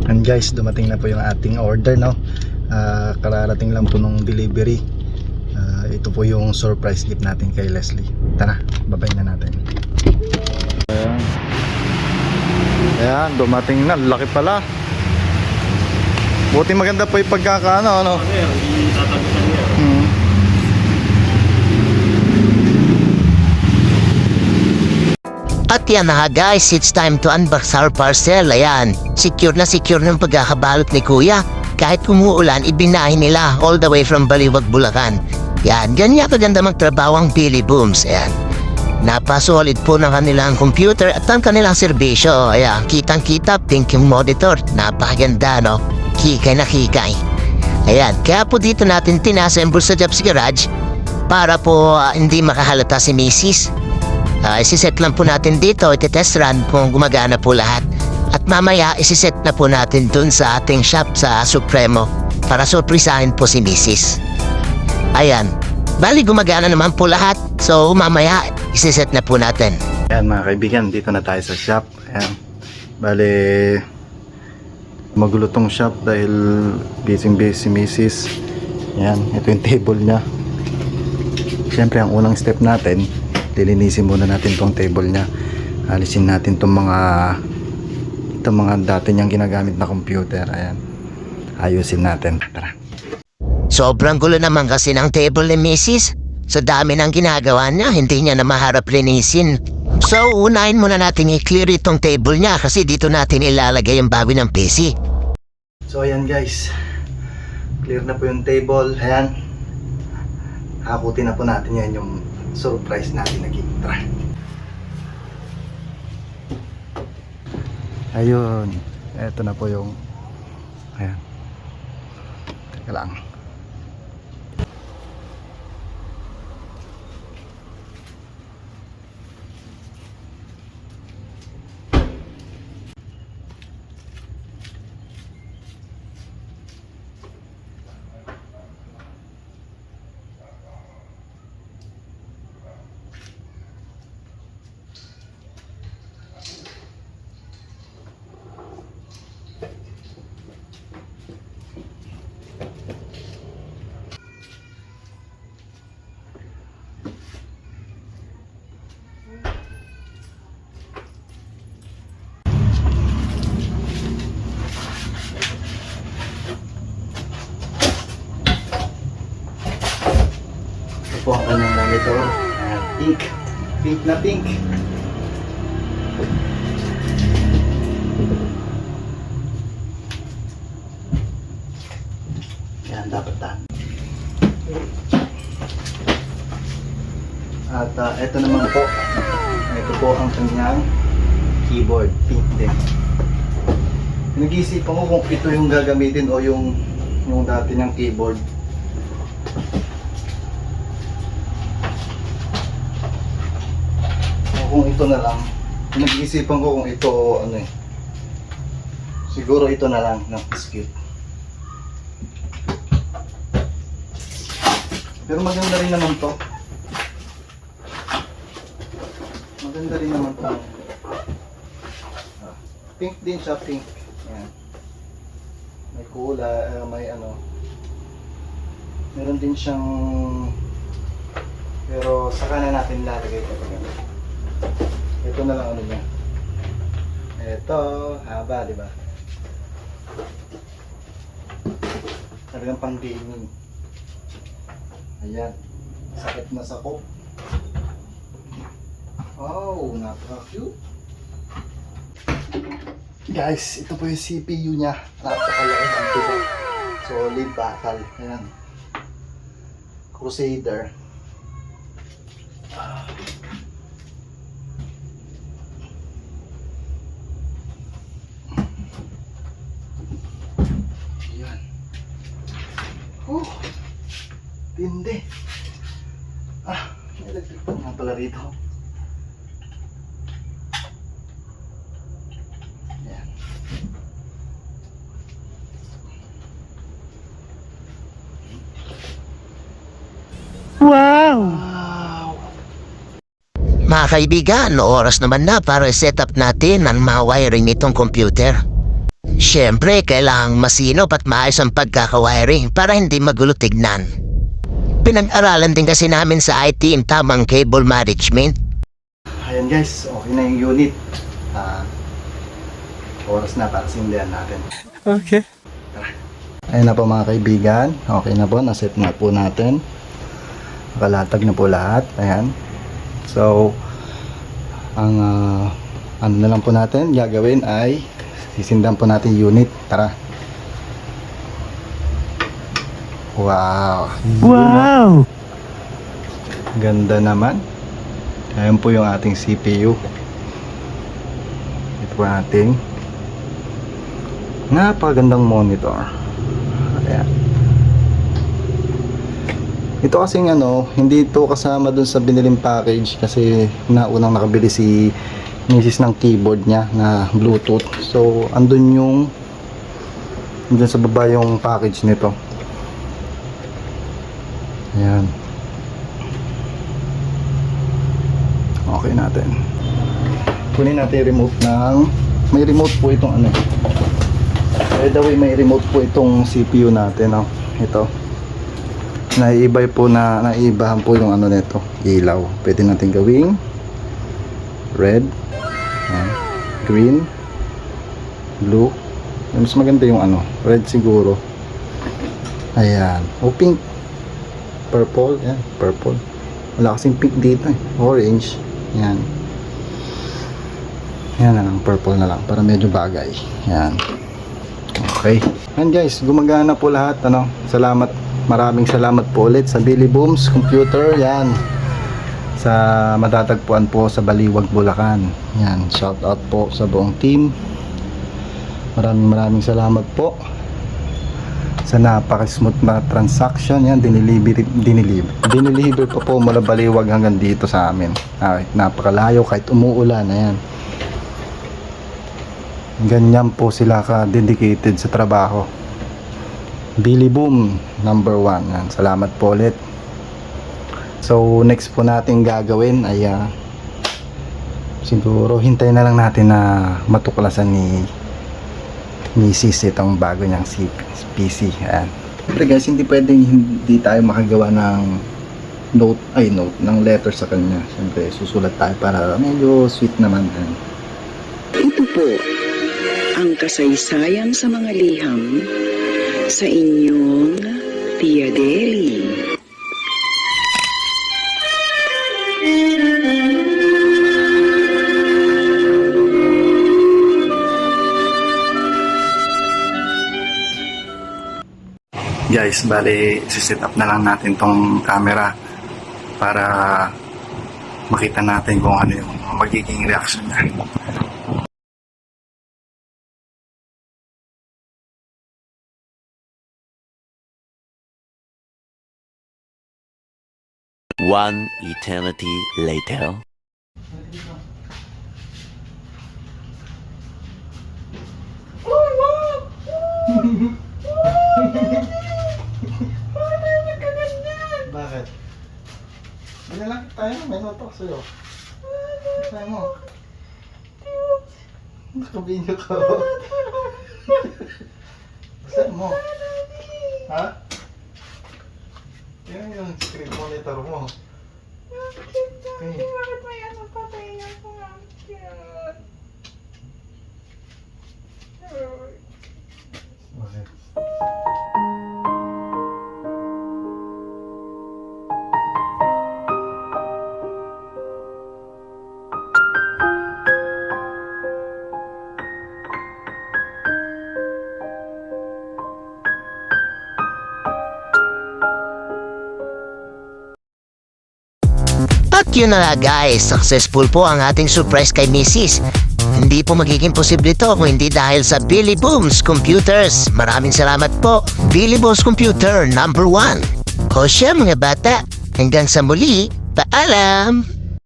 And guys, dumating na po yung ating order, no. Kararating lang po nung delivery. Ito po yung surprise gift natin kay Leslie. Tara, babay na natin. Ayan, dumating na. Laki pala. Buti maganda po yung pagkakaano, ano. At yan na nga guys, it's time to unbox our parcel. Ayan, secure na secure ng pagkakabalot ni Kuya. Kahit umuulan, ibinahin nila all the way from Baliwag, Bulacan. Yan, ganyan kaganda magtrabaho ang Billy Booms. Ayan, napasolid po ng kanilang computer at ang kanilang serbisyo. Ayan, kitang kita, pink yung monitor. Napakaganda, no? Kikay na kikay. Ayan, kaya po dito natin tinassemble sa Jobs Garage para po hindi makahalata si Mrs. Isiset lang po natin dito, iti-test run kung gumagana po lahat. At mamaya isiset na po natin dun sa ating shop sa Supremo para surprisahin po si Mrs. Ayan, bali gumagana naman po lahat. So mamaya isiset na po natin. Ayan mga kaibigan, dito na tayo sa shop. Ayan, bali magulo tong shop dahil busy si Mrs. Ayan, ito yung table niya. Siyempre ang unang step natin, lilinisin muna natin tong table niya. Alisin natin tong mga dati niyang ginagamit na computer. Ayan, ayusin natin. Tara. Sobrang gulo naman kasi ng table ni Mrs. Sa dami ng ginagawa niya, hindi niya na maharap linisin. So unahin muna natin i-clear itong table niya kasi dito natin ilalagay yung bago ng PC. So ayan guys, clear na po yung table. Ayan, hakutin na po natin yan yung surprise natin na gift. Tara. Ayun, eto na po yung, ayan, teka lang. Po ang kanyang monitor. Pink. Pink na pink. Yan, dapat tahan. At ito naman po. Ito po ang kanyang keyboard. Pink din. Nag-iisipan ko kung ito yung gagamitin o yung dati niyang keyboard. Kung ito na lang, nag-iisipan ko kung ito ano eh, siguro ito na lang ng skip. Pero maganda rin naman to, maganda rin naman to. Pink din siya, pink. Ayan, may kulay, may ano, meron din siyang, pero saka na natin lalagay ito. Ito na lang ano niya. Ito, haba, di ba? Talagang pang gaming. Ayan. Sakit na sakop. Oh, napaka-cute. Guys, ito po yung CPU niya. Napakalaki ang tubo. Solid bakal. Ayan. Crusader. Tindi. May electric pa nga pala rito. Ayan. Wow! Mga kaibigan, oras naman na para set up natin ang mga wiring nitong computer. Siyempre, kailangang masinop at maayos ang pagkakawiring para hindi magulo tignan. Pinag-aralan din kasi namin sa IT ang tamang cable management. Ayan guys, okay na yung unit. Oras na para sindihan natin. Okay. Ayan na po mga kaibigan. Okay na po, naset na po natin. Nakalatag na po lahat. Ayan. So, ang ano na lang po natin gagawin ay sisindan po natin unit. Tara. Wow. Wow! Ganda naman. Ayan po yung ating CPU. Ito po ating napakagandang monitor. Ayan. Ito kasing hindi ito kasama dun sa biniling package kasi naunang nakabili si Mrs. ng keyboard niya na Bluetooth. So, andun sa baba yung package nito. Ayan. Okay natin. Kunin natin yung remote may remote po itong by the way, may remote po itong CPU natin, ito. Naiibahan po yung nito, ilaw. Pwede natin gawing red, green, blue. Mas maganda yung red siguro. Ayan. O pink, purple, purple. Wala kasing pink dito, orange. Yan. Yan na lang, purple na lang para medyo bagay. Yan. Okay. And guys, gumagana po lahat, Salamat. Maraming salamat po ulit sa Billy Booms Computer. Yan. Sa matatagpuan po sa Baliwag, Bulacan. Yan. Shout out po sa buong team. Maraming salamat po sa napaka-smooth na transaction. Yan, diniliver pa po mula Baliwag hanggang dito sa amin. Napakalayo kahit umuulan. Ayan. Ganyan po sila ka-dedicated sa trabaho. Billy Boom number 1. Yan, salamat po ulit. So next po natin gagawin ay siguro hintayin na lang natin na matuklasan ni Mrs. itong bago niyang PC. Ayan. Pero guys, hindi pwedeng hindi tayo makagawa ng note ng letter sa kanya. Siyempre susulat tayo para medyo sweet naman. Ayan. Ito po ang kasaysayan sa mga liham sa inyong Tia Deli. Guys, bali siset up na lang natin tong camera para makita natin kung ano yung magiging reaction niya. One eternity later. Bakit? Hindi lang tayo, may notok sa'yo. Sa'yo mo. Nakabinyo ka. Sa'yo mo. Ha? Yan yung screen monitor mo. Okay. Bakit may pa tayo po ang cute? Bakit? At yun na nga guys, successful po ang ating surprise kay Mrs. Hindi po magiging posible ito kung hindi dahil sa Billy Booms Computers. Maraming salamat po, Billy Booms Computer number 1. O siya mga bata, hanggang sa muli, paalam!